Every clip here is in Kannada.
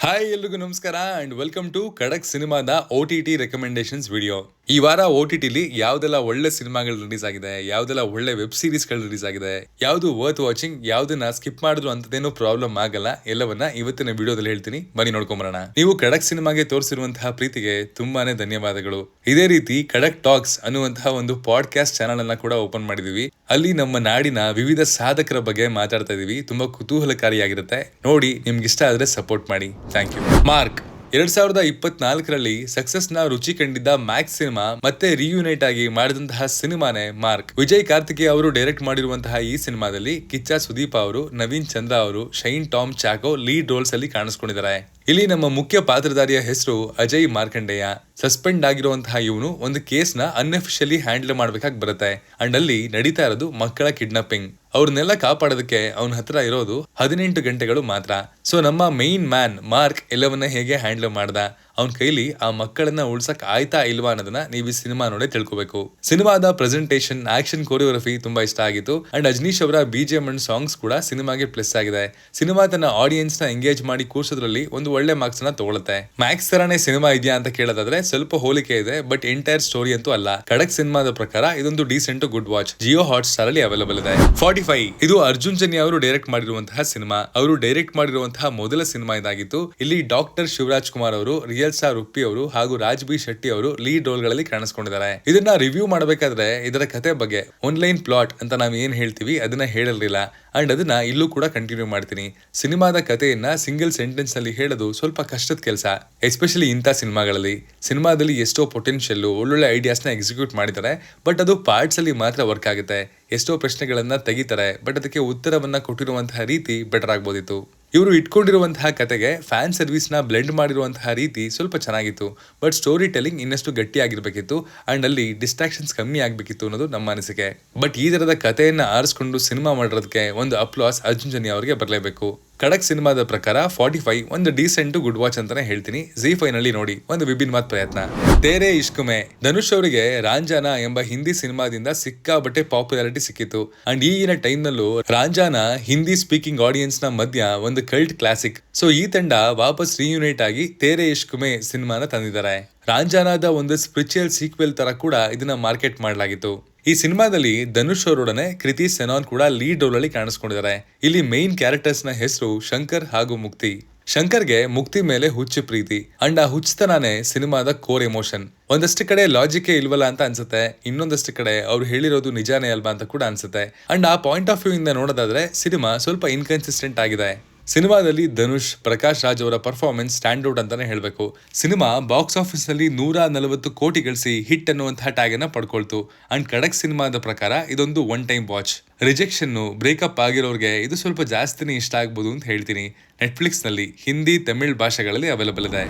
ಹಾಯ್ ಎಲ್ರಿಗೂ ನಮಸ್ಕಾರ ಅಂಡ್ ವೆಲ್ಕಮ್ ಟು ಖಡಕ್ ಸಿನಿಮಾದ OTT ರೆಕಮೆಂಡೇಶನ್ಸ್ ವಿಡಿಯೋ. ಈ ವಾರ OTTಲಿ ಯಾವ್ದೆಲ್ಲ ಒಳ್ಳೆ ಸಿನಿಮಾಗಳು ರಿಲೀಸ್ ಆಗಿದೆ, ಯಾವ್ದೆಲ್ಲ ಒಳ್ಳೆ ವೆಬ್ ಸೀರೀಸ್ ಗಳು ರಿಲೀಸ್ ಆಗಿದೆ, ಯಾವ್ದು ವರ್ತ್ ವಾಚಿಂಗ್, ಯಾವ್ದನ್ನ ಸ್ಕಿಪ್ ಮಾಡಿದ್ರು ಅಂತದೇನು ಪ್ರಾಬ್ಲಮ್ ಆಗಲ್ಲ, ಎಲ್ಲವನ್ನ ಇವತ್ತಿನ ವಿಡಿಯೋದಲ್ಲಿ ಹೇಳ್ತೀನಿ. ಬನ್ನಿ ನೋಡ್ಕೊಂಬರೋಣ. ನೀವು ಖಡಕ್ ಸಿನಿಮಾಗೆ ತೋರಿಸಿರುವಂತಹ ಪ್ರೀತಿಗೆ ತುಂಬಾನೇ ಧನ್ಯವಾದಗಳು. ಇದೇ ರೀತಿ ಖಡಕ್ ಟಾಕ್ಸ್ ಅನ್ನುವಂತಹ ಒಂದು ಪಾಡ್ಕಾಸ್ಟ್ ಚಾನಲ್ ಅನ್ನ ಕೂಡ ಓಪನ್ ಮಾಡಿದೀವಿ. ಅಲ್ಲಿ ನಮ್ಮ ನಾಡಿನ ವಿವಿಧ ಸಾಧಕರ ಬಗ್ಗೆ ಮಾತಾಡ್ತಾ ಇದೀವಿ. ತುಂಬಾ ಕುತೂಹಲಕಾರಿಯಾಗಿರುತ್ತೆ. ನೋಡಿ, ನಿಮ್ಗೆ ಇಷ್ಟ ಆದ್ರೆ ಸಪೋರ್ಟ್ ಮಾಡಿ. Thank you. ಮಾರ್ಕ್ 2024ರಲ್ಲಿ ಸಕ್ಸಸ್ ನ ರುಚಿ ಕಂಡಿದ್ದ ಮ್ಯಾಕ್ಸ್ ಸಿನಿಮಾ ಮತ್ತೆ ರಿಯೂನೈಟ್ ಆಗಿ ಮಾಡಿದಂತಹ ಸಿನಿಮಾನೇ ಮಾರ್ಕ್. ವಿಜಯ್ ಕಾರ್ತಿಕೇಯ ಅವರು ಡೈರೆಕ್ಟ್ ಮಾಡಿರುವಂತಹ ಈ ಸಿನಿಮಾದಲ್ಲಿ ಕಿಚ್ಚ ಸುದೀಪ್ ಅವರು, ನವೀನ್ ಚಂದ್ರ ಅವರು, ಶೈನ್ ಟಾಮ್ ಚಾಕೋ ಲೀಡ್ ರೋಲ್ಸ್ ಅಲ್ಲಿ ಕಾಣಿಸ್ಕೊಂಡಿದ್ದಾರೆ. ಇಲ್ಲಿ ನಮ್ಮ ಮುಖ್ಯ ಪಾತ್ರಧಾರಿಯ ಹೆಸರು ಅಜಯ್ ಮಾರ್ಕಂಡೇಯ. ಸಸ್ಪೆಂಡ್ ಆಗಿರುವಂತಹ ಇವನು ಒಂದು ಕೇಸ್ ನ ಅನ್ಅಫಿಷಿಯಲಿ ಹ್ಯಾಂಡಲ್ ಮಾಡ್ಬೇಕಾಗಿ ಬರುತ್ತೆ. ಅಂಡ್ ಅಲ್ಲಿ ನಡೀತಾ ಇರೋದು ಮಕ್ಕಳ ಕಿಡ್ನಾಪಿಂಗ್. ಅವ್ರನ್ನೆಲ್ಲ ಕಾಪಾಡೋದಕ್ಕೆ ಅವನ ಹತ್ರ ಇರೋದು 18 ಗಂಟೆಗಳು ಮಾತ್ರ. ಸೊ ನಮ್ಮ ಮೈನ್ ಮ್ಯಾನ್ ಮಾರ್ಕ್ ಎಲ್ಲವನ್ನ ಹೇಗೆ ಹ್ಯಾಂಡಲ್ ಮಾಡ್ದ, ಅವನ ಕೈಲಿ ಆ ಮಕ್ಕಳನ್ನ ಉಳ್ಸಕ್ ಆಯ್ತಾ ಇಲ್ವಾ ಅನ್ನೋದನ್ನ ನೀವು ಈ ಸಿನಿಮಾ ನೋಡಿ ತಿಳ್ಕೊಬೇಕು. ಸಿನಿಮಾದ ಪ್ರೆಸೆಂಟೇಷನ್, ಆಕ್ಷನ್, ಕೊರಿಯೋಗ್ರಫಿ ತುಂಬಾ ಇಷ್ಟ ಆಗಿತ್ತು. ಅಂಡ್ ಅಜನೀಶ್ ಅವರ BGM ಅಂಡ್ ಸಾಂಗ್ಸ್ ಕೂಡ ಸಿನಿಮಾಗೆ ಪ್ಲಸ್ ಆಗಿದೆ. ಸಿನಿಮಾ ತನ್ನ ಆಡಿಯನ್ಸ್ ನ ಎಂಗೇಜ್ ಮಾಡಿ ಕೂರ್ಸೋದ್ರಲ್ಲಿ ಒಂದು ಒಳ್ಳೆ ಮಾರ್ಕ್ಸ್ ನ ತಗೊಳುತ್ತೆ. ಮ್ಯಾಕ್ಸ್ ತರಾನೇ ಸಿನಿಮಾ ಇದೆಯಾ ಅಂತ ಕೇಳೋದಾದ್ರೆ ಸ್ವಲ್ಪ ಹೋಲಿಕೆ ಇದೆ, ಬಟ್ ಎಂಟೈರ್ ಸ್ಟೋರಿ ಅಂತೂ ಅಲ್ಲ. ಖಡಕ್ ಸಿನಿಮಾದ ಪ್ರಕಾರ ಇದೊಂದು decent good watch. Jio hot star ಅಲ್ಲಿ ಅವೈಲೇಬಲ್ ಇದೆ. 45 ಇದು ಅರ್ಜುನ್ ಜನ್ಯ ಅವರು ಡೈರೆಕ್ಟ್ ಮಾಡಿರುವಂತಹ ಸಿನಿಮಾ. ಅವರು ಡೈರೆಕ್ಟ್ ಮಾಡಿರುವಂತಹ ಮೊದಲ ಸಿನಿಮಾ ಇದಾಗಿತ್ತು. ಇಲ್ಲಿ ಡಾಕ್ಟರ್ ಶಿವರಾಜ್ ಕುಮಾರ್ ಅವರು, ರಿಯಲ್ ಸ್ಟಾರ್ ಉಪ್ಪಿ ಅವರು ಹಾಗೂ ರಾಜ್ ಬಿ ಶೆಟ್ಟಿ ಅವರು ಲೀಡ್ ರೋಲ್ ಗಳಲ್ಲಿ ಕಾಣಿಸ್ಕೊಂಡಿದ್ದಾರೆ. ಇದನ್ನ ರಿವ್ಯೂ ಮಾಡಬೇಕಾದ್ರೆ ಇದರ ಕತೆ ಬಗ್ಗೆ ಆನ್ಲೈನ್ ಪ್ಲಾಟ್ ಅಂತ ನಾವು ಏನ್ ಹೇಳ್ತೀವಿ ಅದನ್ನ ಹೇಳಲಿಲ್ಲ. ಅಂಡ್ ಅದನ್ನ ಇಲ್ಲೂ ಕೂಡ ಕಂಟಿನ್ಯೂ ಮಾಡ್ತೀನಿ. ಸಿನಿಮಾದ ಕಥೆಯನ್ನ ಸಿಂಗಲ್ ಸೆಂಟೆನ್ಸ್ ನಲ್ಲಿ ಹೇಳೋದು ಸ್ವಲ್ಪ ಕಷ್ಟದ ಕೆಲಸ, ಎಸ್ಪೆಷಲಿ ಇಂಥ ಸಿನಿಮಾಗಳಲ್ಲಿ. ಸಿನಿಮಾದಲ್ಲಿ ಎಷ್ಟೋ ಪೊಟೆನ್ಷಿಯಲ್, ಒಳ್ಳೊಳ್ಳೆ ಐಡಿಯಾಸ್ ನ ಎಕ್ಸಿಕ್ಯೂಟ್ ಮಾಡಿದ್ದಾರೆ, ಬಟ್ ಅದು ಪಾರ್ಟ್ಸ್ ಅಲ್ಲಿ ಮಾತ್ರ ವರ್ಕ್ ಆಗುತ್ತೆ. ಎಷ್ಟೋ ಪ್ರಶ್ನೆಗಳನ್ನ ತೆಗಿತಾರೆ, ಬಟ್ ಅದಕ್ಕೆ ಉತ್ತರವನ್ನ ಕೊಟ್ಟಿರುವಂತಹ ರೀತಿ ಬೆಟರ್ ಆಗ್ಬೋದಿತ್ತು. ಇವರು ಇಟ್ಕೊಂಡಿರುವಂತಹ ಕತೆಗೆ ಫ್ಯಾನ್ ಸರ್ವಿಸ್ ನ ಬ್ಲೆಂಡ್ ಮಾಡಿರುವಂತಹ ರೀತಿ ಸ್ವಲ್ಪ ಚೆನ್ನಾಗಿತ್ತು, ಬಟ್ ಸ್ಟೋರಿ ಟೆಲ್ಲಿಂಗ್ ಇನ್ನಷ್ಟು ಗಟ್ಟಿಯಾಗಿರ್ಬೇಕಿತ್ತು. ಅಂಡ್ ಅಲ್ಲಿ ಡಿಸ್ಟ್ರಾಕ್ಷನ್ಸ್ ಕಮ್ಮಿ ಆಗ್ಬೇಕಿತ್ತು ಅನ್ನೋದು ನಮ್ಮ ಅನಿಸಿಕೆ. ಬಟ್ ಈ ತರದ ಕಥೆಯನ್ನ ಆರಿಸ್ಕೊಂಡು ಸಿನಿಮಾ ಮಾಡಿರೋದಕ್ಕೆ ಒಂದು ಅಪ್ಲಾಸ್ ಅರ್ಜುನ್ ಜನ್ಯ ಅವರಿಗೆ ಬರಲೇಬೇಕು. ಖಡಕ್ ಸಿನಿಮಾದ ಪ್ರಕಾರ 45 ಒಂದು ಡೀಸೆಂಟ್ ಗುಡ್ ವಾಚ್ ಅಂತಾನೆ ಹೇಳ್ತೀನಿ. ZEE5 ನಲ್ಲಿ ನೋಡಿ, ಒಂದು ವಿಭಿನ್ನವಾದ ಪ್ರಯತ್ನ. ತೇರೆ ಇಶ್ಕ್ ಮೇ ಧನುಷ್ ಅವರಿಗೆ ರಾಂಜಾನ ಎಂಬ ಹಿಂದಿ ಸಿನಿಮಾದಿಂದ ಸಿಕ್ಕಾಬಟ್ಟೆ ಪಾಪ್ಯುಲಾರಿಟಿ ಸಿಕ್ಕಿತ್ತು. ಅಂಡ್ ಈಗಿನ ಟೈಮ್ ನಲ್ಲೂ ರಾಂಜಾನ ಹಿಂದಿ ಸ್ಪೀಕಿಂಗ್ ಆಡಿಯನ್ಸ್ ನ ಮಧ್ಯ ಒಂದು ಕಲ್ಟ್ ಕ್ಲಾಸಿಕ್. ಸೊ ಈ ತಂಡ ವಾಪಸ್ ರಿಯೂನೈಟ್ ಆಗಿ ತೇರೆ ಇಶ್ಕ್ ಮೇ ಸಿನಿಮಾನ ತಂದಿದ್ದಾರೆ. ರಾಂಜಾನಾದ ಒಂದು ಸ್ಪಿರಿಚುವಲ್ ಸೀಕ್ವೆಲ್ ತರ ಕೂಡ ಇದನ್ನ ಮಾರ್ಕೆಟ್ ಮಾಡಲಾಗಿತ್ತು. ಈ ಸಿನಿಮಾದಲ್ಲಿ ಧನುಷ್ ಅವರೊಡನೆ ಕೃತಿ ಸೆನಾನ್ ಕೂಡ ಲೀಡ್ ರೋಲ್ ಅಲ್ಲಿ ಕಾಣಿಸ್ಕೊಂಡಿದ್ದಾರೆ. ಇಲ್ಲಿ ಮೈನ್ ಕ್ಯಾರೆಕ್ಟರ್ಸ್ ನ ಹೆಸರು ಶಂಕರ್ ಹಾಗೂ ಮುಕ್ತಿ. ಶಂಕರ್ಗೆ ಮುಕ್ತಿ ಮೇಲೆ ಹುಚ್ಚು ಪ್ರೀತಿ, ಅಂಡ್ ಆ ಹುಚ್ಚತನಾನೇ ಸಿನಿಮಾದ ಕೋರ್ ಎಮೋಷನ್. ಒಂದಷ್ಟು ಕಡೆ ಲಾಜಿಕ್ ಇಲ್ವಲ್ಲ ಅಂತ ಅನ್ಸುತ್ತೆ, ಇನ್ನೊಂದಷ್ಟು ಕಡೆ ಅವ್ರು ಹೇಳಿರೋದು ನಿಜಾನೇ ಅಲ್ವಾ ಅಂತ ಕೂಡ ಅನ್ಸುತ್ತೆ. ಅಂಡ್ ಆ ಪಾಯಿಂಟ್ ಆಫ್ ವ್ಯೂ ಇಂದ ನೋಡೋದಾದ್ರೆ ಸಿನಿಮಾ ಸ್ವಲ್ಪ ಇನ್ಕನ್ಸಿಸ್ಟೆಂಟ್ ಆಗಿದೆ. ಸಿನಿಮಾದಲ್ಲಿ ಧನುಷ್, ಪ್ರಕಾಶ್ ರಾಜ್ ಅವರ ಪರ್ಫಾರ್ಮೆನ್ಸ್ ಸ್ಟ್ಯಾಂಡ್ ಔಟ್ ಅಂತಾನೆ ಹೇಳ್ಬೇಕು. ಸಿನಿಮಾ ಬಾಕ್ಸ್ ಆಫೀಸ್ ನಲ್ಲಿ 140 ಕೋಟಿ ಗಳಿಸಿ ಹಿಟ್ ಅನ್ನುವಂತಹ ಟ್ಯಾಗ್ ಅನ್ನ ಪಡ್ಕೊಳ್ತು. ಅಂಡ್ ಖಡಕ್ ಸಿನಿಮಾದ ಪ್ರಕಾರ ಇದೊಂದು one time watch. Rejection, breakup ಆಗಿರೋರ್ಗೆ ಇದು ಸ್ವಲ್ಪ ಜಾಸ್ತಿನೇ ಇಷ್ಟ ಆಗ್ಬೋದು ಅಂತ ಹೇಳ್ತೀನಿ. ನೆಟ್ಫ್ಲಿಕ್ಸ್ ನಲ್ಲಿ ಹಿಂದಿ, ತಮಿಳ್ ಭಾಷೆಗಳಲ್ಲಿ ಅವೈಲೇಬಲ್ ಇದೆ.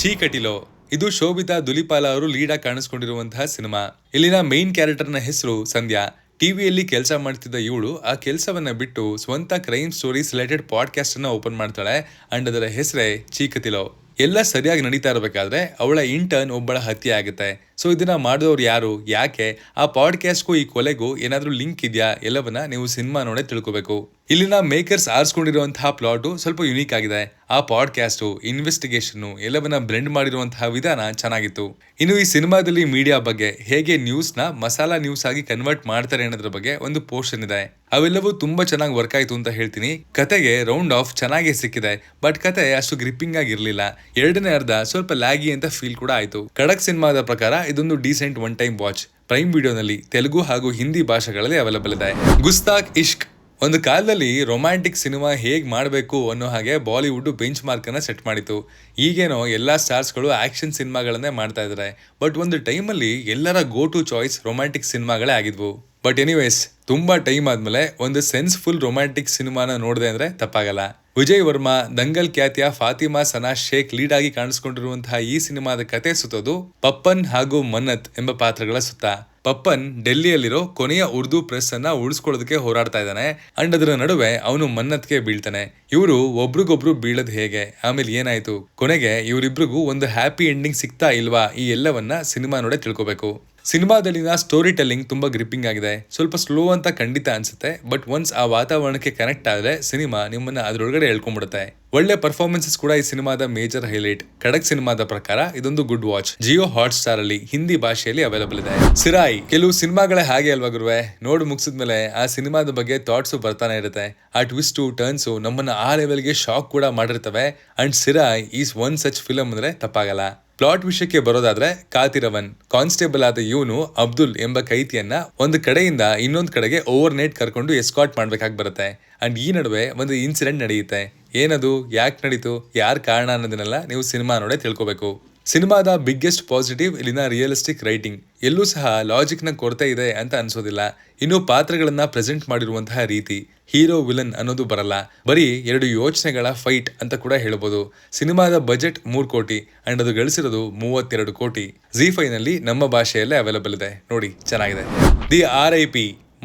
ಚೀಕಟಿಲೋ ಇದು ಶೋಭಿತಾ ದುಲಿಪಾಲ ಅವರು ಲೀಡ್ ಆಗಿ ಕಾಣಿಸ್ಕೊಂಡಿರುವಂತಹ ಸಿನಿಮಾ. ಇಲ್ಲಿನ ಮೈನ್ ಕ್ಯಾರೆಕ್ಟರ್ ನ ಹೆಸರು ಸಂಧ್ಯಾ. ಟಿವಿಯಲ್ಲಿ ಕೆಲಸ ಮಾಡ್ತಿದ್ದ ಇವಳು ಆ ಕೆಲಸವನ್ನ ಬಿಟ್ಟು ಸ್ವಂತ ಕ್ರೈಮ್ ಸ್ಟೋರೀಸ್ ರಿಲೇಟೆಡ್ ಪಾಡ್ಕಾಸ್ಟ್ ಅನ್ನ ಓಪನ್ ಮಾಡ್ತಾಳೆ. ಅಂಡ್ ಅದರ ಹೆಸರೇ ಚೀಕತಿಲೋ. ಎಲ್ಲ ಸರಿಯಾಗಿ ನಡೀತಾ ಇರಬೇಕಾದ್ರೆ ಅವಳ ಇಂಟರ್ನ್ ಒಬ್ಬಳ ಹತ್ಯೆ ಆಗುತ್ತೆ. ಸೊ ಇದನ್ನ ಮಾಡಿದವ್ರು ಯಾರು, ಯಾಕೆ, ಆ ಪಾಡ್ಕಾಸ್ಟ್ಗೂ ಈ ಕೊಲೆಗೂ ಏನಾದ್ರೂ ಲಿಂಕ್ ಇದೆಯಾ, ಎಲ್ಲವನ್ನ ನೀವು ಸಿನಿಮಾ ನೋಡೇ ತಿಳ್ಕೊಬೇಕು. ಇಲ್ಲಿನ ಮೇಕರ್ಸ್ ಆರಿಸ್ಕೊಂಡಿರುವಂತಹ ಪ್ಲಾಟ್ ಸ್ವಲ್ಪ ಯುನೀಕ್ ಆಗಿದೆ. ಆ ಪಾಡ್ಕಾಸ್ಟ್, ಇನ್ವೆಸ್ಟಿಗೇಷನ್ ಎಲ್ಲವನ್ನ ಬ್ಲೆಂಡ್ ಮಾಡಿರುವಂತಹ ವಿಧಾನ ಚೆನ್ನಾಗಿತ್ತು. ಇನ್ನು ಈ ಸಿನಿಮಾದಲ್ಲಿ ಮೀಡಿಯಾ ಬಗ್ಗೆ, ಹೇಗೆ ನ್ಯೂಸ್ ನ ಮಸಾಲಾ ನ್ಯೂಸ್ ಆಗಿ ಕನ್ವರ್ಟ್ ಮಾಡ್ತಾರೆ ಅನ್ನೋದ್ರ ಬಗ್ಗೆ ಒಂದು ಪೋರ್ಷನ್ ಇದೆ. ಅವೆಲ್ಲವೂ ತುಂಬಾ ಚೆನ್ನಾಗಿ ವರ್ಕ್ ಆಯ್ತು ಅಂತ ಹೇಳ್ತೀನಿ. ಕತೆಗೆ ರೌಂಡ್ ಆಫ್ ಚೆನ್ನಾಗಿ ಸಿಕ್ಕಿದೆ, ಬಟ್ ಕತೆ ಅಷ್ಟು ಗ್ರಿಪ್ಪಿಂಗ್ ಆಗಿರ್ಲಿಲ್ಲ. ಎರಡನೇ ಅರ್ಧ ಸ್ವಲ್ಪ ಲ್ಯಾಗಿ ಅಂತ ಫೀಲ್ ಕೂಡ ಆಯ್ತು. ಖಡಕ್ ಸಿನಿಮಾದ ಪ್ರಕಾರ ಇದೊಂದು decent one time watch. Prime ವಿಡಿಯೋನಲ್ಲಿ ತೆಲುಗು ಹಾಗೂ ಹಿಂದಿ ಭಾಷೆಗಳಲ್ಲಿ ಅವೈಲೇಬಲ್ ಇದೆ. ಗುಸ್ತಾಖ್ ಇಶ್ಕ್ ಒಂದು ಕಾಲದಲ್ಲಿ ರೊಮ್ಯಾಂಟಿಕ್ ಸಿನಿಮಾ ಹೇಗ್ ಮಾಡಬೇಕು ಅನ್ನೋ ಹಾಗೆ ಬಾಲಿವುಡ್ ಬೆಂಚ್ ಮಾರ್ಕ್ ಅನ್ನ ಸೆಟ್ ಮಾಡಿತ್ತು. ಈಗೇನೋ ಎಲ್ಲಾ ಸ್ಟಾರ್ಸ್ಗಳು ಆಕ್ಷನ್ ಸಿನಿಮಾಗಳನ್ನೇ ಮಾಡ್ತಾ ಇದ್ದಾರೆ, ಬಟ್ ಒಂದು ಟೈಮಲ್ಲಿ ಎಲ್ಲರ ಗೋ ಟು ಚಾಯ್ಸ್ ರೊಮ್ಯಾಂಟಿಕ್ ಸಿನಿಮಾಗಳೇ ಆಗಿದ್ವು. ಬಟ್ ಎನಿವೇಸ್, ತುಂಬಾ ಟೈಮ್ ಆದ್ಮೇಲೆ ಒಂದು ಸೆನ್ಸ್ಫುಲ್ ರೊಮ್ಯಾಂಟಿಕ್ ಸಿನಿಮಾನ ನೋಡಿದೆ ಅಂದ್ರೆ ತಪ್ಪಾಗಲ್ಲ. ವಿಜಯ್ ವರ್ಮಾ, ದಂಗಲ್ ಖ್ಯಾತಿಯ ಫಾತಿಮಾ ಸನಾ ಶೇಖ್ ಲೀಡ್ ಆಗಿ ಕಾಣಿಸ್ಕೊಂಡಿರುವಂತಹ ಈ ಸಿನಿಮಾದ ಕತೆ ಸುತ್ತೋದು ಪಪ್ಪನ್ ಹಾಗೂ ಮನ್ನತ್ ಎಂಬ ಪಾತ್ರಗಳ ಸುತ್ತ. ಪಪ್ಪನ್ ಡೆಲ್ಲಿಯಲ್ಲಿರೋ ಕೊನೆಯ ಉರ್ದು ಪ್ರೆಸ್ ಅನ್ನ ಉಳಿಸ್ಕೊಳ್ಳೋದಕ್ಕೆ ಹೋರಾಡ್ತಾ ಇದ್ದಾನೆ. ಅಂಡ್ ಅದರ ನಡುವೆ ಅವನು ಮನ್ನತ್ಗೆ ಬೀಳ್ತಾನೆ. ಇವರು ಒಬ್ರಿಗೊಬ್ರು ಬೀಳದ್ ಹೇಗೆ, ಆಮೇಲೆ ಏನಾಯ್ತು, ಕೊನೆಗೆ ಇವರಿಬ್ರಿಗೂ ಒಂದು ಹ್ಯಾಪಿ ಎಂಡಿಂಗ್ ಸಿಗ್ತಾ ಇಲ್ವಾ, ಈ ಎಲ್ಲವನ್ನ ಸಿನಿಮಾ ನೋಡೇ ತಿಳ್ಕೊಬೇಕು. ಸಿನಿಮಾದಲ್ಲಿನ ಸ್ಟೋರಿ ಟೆಲ್ಲಿಂಗ್ ತುಂಬಾ ಗ್ರಿಪ್ಪಿಂಗ್ ಆಗಿದೆ. ಸ್ವಲ್ಪ ಸ್ಲೋ ಅಂತ ಖಂಡಿತ ಅನ್ಸುತ್ತೆ, ಬಟ್ ಒನ್ಸ್ ಆ ವಾತಾವರಣಕ್ಕೆ ಕನೆಕ್ಟ್ ಆದ್ರೆ ಸಿನಿಮಾ ನಿಮ್ಮನ್ನ ಅದ್ರೊಳಗಡೆ ಎಳ್ಕೊಂಡ್ಬಿಡುತ್ತೆ. ಒಳ್ಳೆ ಪರ್ಫಾರ್ಮೆನ್ಸಸ್ ಕೂಡ ಈ ಸಿನಿಮಾದ ಮೇಜರ್ ಹೈಲೈಟ್. ಖಡಕ್ ಸಿನಿಮಾದ ಪ್ರಕಾರ ಇದೊಂದು good watch. Jio hot star ಅಲ್ಲಿ ಹಿಂದಿ ಭಾಷೆಯಲ್ಲಿ ಅವೈಲಬಲ್ ಇದೆ. ಸಿರಾಯಿ ಕೆಲವು ಸಿನಿಮಾಗಳೇ ಹಾಗೆ ಅಲ್ವಾ ಗುರುವೆ, ನೋಡಿ ಮುಗಿಸಿದ್ಮೇಲೆ ಆ ಸಿನಿಮಾದ ಬಗ್ಗೆ ಥಾಟ್ಸ್ ಬರ್ತಾನೆ ಇರುತ್ತೆ. ಆ ಟ್ವಿಸ್ಟ್ ಟರ್ನ್ಸ್ ನಮ್ಮನ್ನ ಆ ಲೆವೆಲ್ಗೆ ಶಾಕ್ ಕೂಡ ಮಾಡಿರ್ತವೆ. And Sirai is one such film ಅಂದ್ರೆ ತಪ್ಪಾಗಲ್ಲ. ಪ್ಲಾಟ್ ವಿಷಯಕ್ಕೆ ಬರೋದಾದ್ರೆ, ಕಾತಿರವನ್ ಕಾನ್ಸ್ಟೇಬಲ್ ಆದ ಇವನು ಅಬ್ದುಲ್ ಎಂಬ ಕೈದಿಯನ್ನ ಒಂದು ಕಡೆಯಿಂದ ಇನ್ನೊಂದು ಕಡೆಗೆ ಓವರ್ ನೈಟ್ ಕರ್ಕೊಂಡು ಎಸ್ಕಾಟ್ ಮಾಡ್ಬೇಕಾಗಿ ಬರುತ್ತೆ. ಅಂಡ್ ಈ ನಡುವೆ ಒಂದು ಇನ್ಸಿಡೆಂಟ್ ನಡೆಯುತ್ತೆ. ಏನದು, ಯಾಕೆ ನಡೀತು, ಯಾರ್ ಕಾರಣ ಅನ್ನೋದನ್ನೆಲ್ಲ ನೀವು ಸಿನಿಮಾ ನೋಡೇ ತಿಳ್ಕೊಬೇಕು. ಸಿನಿಮಾದ ಬಿಗ್ಗೆಸ್ಟ್ ಪಾಸಿಟಿವ್ ಇಲ್ಲಿನ ರಿಯಲಿಸ್ಟಿಕ್ ರೈಟಿಂಗ್. ಎಲ್ಲೂ ಸಹ ಲಾಜಿಕ್ ನ ಕೊರತೆ ಇದೆ ಅಂತ ಅನ್ಸೋದಿಲ್ಲ. ಇನ್ನು ಪಾತ್ರಗಳನ್ನ ಪ್ರೆಸೆಂಟ್ ಮಾಡಿರುವಂತಹ ರೀತಿ, ಹೀರೋ ವಿಲನ್ ಅನ್ನೋದು ಬರಲ್ಲ, ಬರೀ 2 ಯೋಚನೆಗಳ ಫೈಟ್ ಅಂತ ಕೂಡ ಹೇಳ್ಬೋದು. ಸಿನಿಮಾದ ಬಜೆಟ್ 3 ಕೋಟಿ ಅಂಡ್ ಅದು ಗಳಿಸಿರೋದು 32 ಕೋಟಿ. ZEE5 ನಲ್ಲಿ ನಮ್ಮ ಭಾಷೆಯಲ್ಲೇ ಅವೈಲಬಲ್ ಇದೆ, ನೋಡಿ ಚೆನ್ನಾಗಿದೆ. ದಿ RIP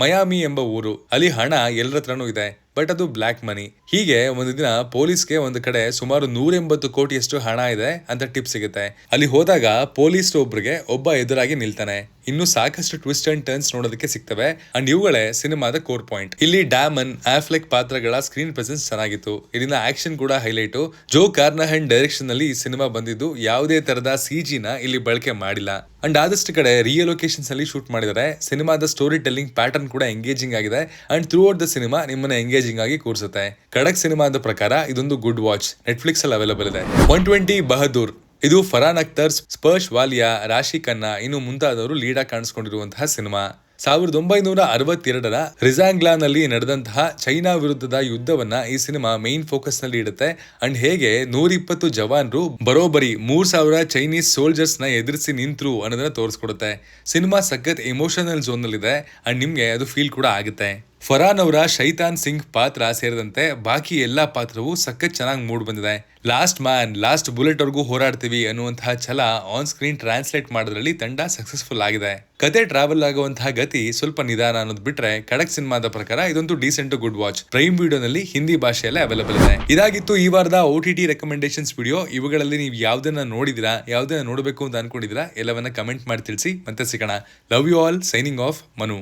ಮಯಾಮಿ ಎಂಬ ಊರು, ಅಲ್ಲಿ ಹಣ ಎಲ್ಲರ ಹತ್ರನೂ ಇದೆ, ಬಟ್ ಅದು ಬ್ಲ್ಯಾಕ್ ಮನಿ. ಹೀಗೆ ಒಂದು ದಿನ ಪೊಲೀಸ್ಗೆ ಒಂದು ಕಡೆ ಸುಮಾರು 180 ಕೋಟಿಯಷ್ಟು ಹಣ ಇದೆ ಅಂತ ಟಿಪ್ ಸಿಗುತ್ತೆ. ಅಲ್ಲಿ ಹೋದಾಗ ಪೊಲೀಸ್ ಒಬ್ರಿಗೆ ಒಬ್ಬ ಎದುರಾಗಿ ನಿಲ್ತಾನೆ. ಇನ್ನು ಸಾಕಷ್ಟು ಟ್ವಿಸ್ಟ್ ಅಂಡ್ ಟರ್ನ್ಸ್ ನೋಡೋದಕ್ಕೆ ಸಿಗ್ತವೆ. ಅಂಡ್ ಇವುಗಳೇ ಸಿನಿಮಾದ ಕೋರ್ ಪಾಯಿಂಟ್. ಇಲ್ಲಿ ಡ್ಯಾಮನ್, ಆಫ್ಲೆಕ್ ಪಾತ್ರಗಳ ಸ್ಕ್ರೀನ್ ಪ್ರೆಸೆನ್ಸ್ ಚೆನ್ನಾಗಿತ್ತು. ಇಲ್ಲಿನ ಆಕ್ಷನ್ ಕೂಡ ಹೈಲೈಟ್. ಜೋ ಕಾರ್ನಹನ್ ಡೈರೆಕ್ಷನ್ ನಲ್ಲಿ ಈ ಸಿನಿಮಾ ಬಂದಿದ್ದು, ಯಾವುದೇ ತರದ CG ನ ಇಲ್ಲಿ ಬಳಕೆ ಮಾಡಿಲ್ಲ. ಅಂಡ್ ಆದಷ್ಟು ಕಡೆ ರಿಯಲ್ ಲೊಕೇಶನ್ಸ್ ಅಲ್ಲಿ ಶೂಟ್ ಮಾಡಿದ್ದಾರೆ. ಸಿನಿಮಾದ ಸ್ಟೋರಿ ಟೆಲ್ಲಿಂಗ್ ಪ್ಯಾಟರ್ನ್ ಕೂಡ ಎಂಗೇಜಿಂಗ್ ಆಗಿದೆ. And through out the cinema ನಿಮ್ಮನ್ನ ಎಂಗೇಜಿಂಗ್ ಆಗಿ ಕೂರಿಸುತ್ತೆ. ಖಡಕ್ ಸಿನಿಮಾದ ಪ್ರಕಾರ ಇದೊಂದು ಗುಡ್ ವಾಚ್. ನೆಟ್ಫ್ಲಿಕ್ಸ್ ಅಲ್ಲಿ ಅವೈಲಬಲ್ ಇದೆ. 120 ಬಹದ್ದೂರ್ ಇದು ಫರಾನ್ ಅಖ್ತರ್, ಸ್ಪರ್ಶ್ ವಾಲಿಯಾ, ರಾಶಿ ಖನ್ನಾ ಇನ್ನು ಮುಂತಾದವರು ಲೀಡ್ ಆಗಿ ಕಾಣಿಸ್ಕೊಂಡಿರುವಂತಹ ಸಿನಿಮಾ. 1962ರ ರಿಜಾಂಗ್ಲಾನಲ್ಲಿ ನಡೆದಂತಹ ಚೈನಾ ವಿರುದ್ಧದ ಯುದ್ಧವನ್ನ ಈ ಸಿನಿಮಾ ಮೈನ್ ಫೋಕಸ್ ನಲ್ಲಿ ಇಡುತ್ತೆ. ಅಂಡ್ ಹೇಗೆ 120 ಜವಾನ್ರು ಬರೋಬ್ಬರಿ 3000 ಚೈನೀಸ್ ಸೋಲ್ಜರ್ಸ್ ನ ಎದುರಿಸಿ ನಿಂತ್ರು ಅನ್ನೋದನ್ನ ತೋರಿಸ್ಕೊಡುತ್ತೆ. ಸಿನಿಮಾ ಸಖತ್ ಎಮೋಷನಲ್ ಝೋನ್ ನಲ್ಲಿ ಇದೆ. ಅಂಡ್ ನಿಮ್ಗೆ ಅದು ಫೀಲ್ ಕೂಡ ಆಗುತ್ತೆ. ಫರಾನ್ ಅವರ ಶೈತಾನ್ ಸಿಂಗ್ ಪಾತ್ರ ಸೇರಿದಂತೆ ಬಾಕಿ ಎಲ್ಲಾ ಪಾತ್ರವು ಸಖತ್ ಚೆನ್ನಾಗಿ ಮೂಡ್ ಬಂದಿದೆ. ಲಾಸ್ಟ್ ಮ್ಯಾನ್, ಲಾಸ್ಟ್ ಬುಲೆಟ್ ವರ್ಗೂ ಹೋರಾಡ್ತೀವಿ ಅನ್ನುವಂತಹ ಛಲ ಆನ್ ಸ್ಕ್ರೀನ್ ಟ್ರಾನ್ಸ್ಲೇಟ್ ಮಾಡೋದ್ರಲ್ಲಿ ತಂಡ ಸಕ್ಸಸ್ಫುಲ್ ಆಗಿದೆ. ಕತೆ ಟ್ರಾವೆಲ್ ಆಗುವಂತಹ ಗತಿ ಸ್ವಲ್ಪ ನಿಧಾನ ಅನ್ನೋದು ಬಿಟ್ರೆ, ಖಡಕ್ ಸಿನಿಮಾದ ಪ್ರಕಾರ ಇದೊಂದು ಡೀಸೆಂಟ್ ಗುಡ್ ವಾಚ್. ಪ್ರೈಮ್ ವಿಡಿಯೋನಲ್ಲಿ ಹಿಂದಿ ಭಾಷೆಯಲ್ಲೇ ಅವೈಲಬಲ್ ಇದೆ. ಇದಾಗಿತ್ತು ಈ ವಾರದ OTT ರೆಕಮೆಂಡೇಶನ್ಸ್ ವಿಡಿಯೋ. ಇವುಗಳಲ್ಲಿ ನೀವು ಯಾವ್ದನ್ನ ನೋಡಿದಿರಾ, ಯಾವ್ದನ್ನ ನೋಡಬೇಕು ಅಂತ ಅನ್ಕೊಂಡಿದ್ದೀರಾ, ಎಲ್ಲವನ್ನ ಕಮೆಂಟ್ ಮಾಡಿ ತಿಳಿಸಿ. ಮತ್ತೆ ಸಿಗೋಣ. Love you all. Signing off, Manu.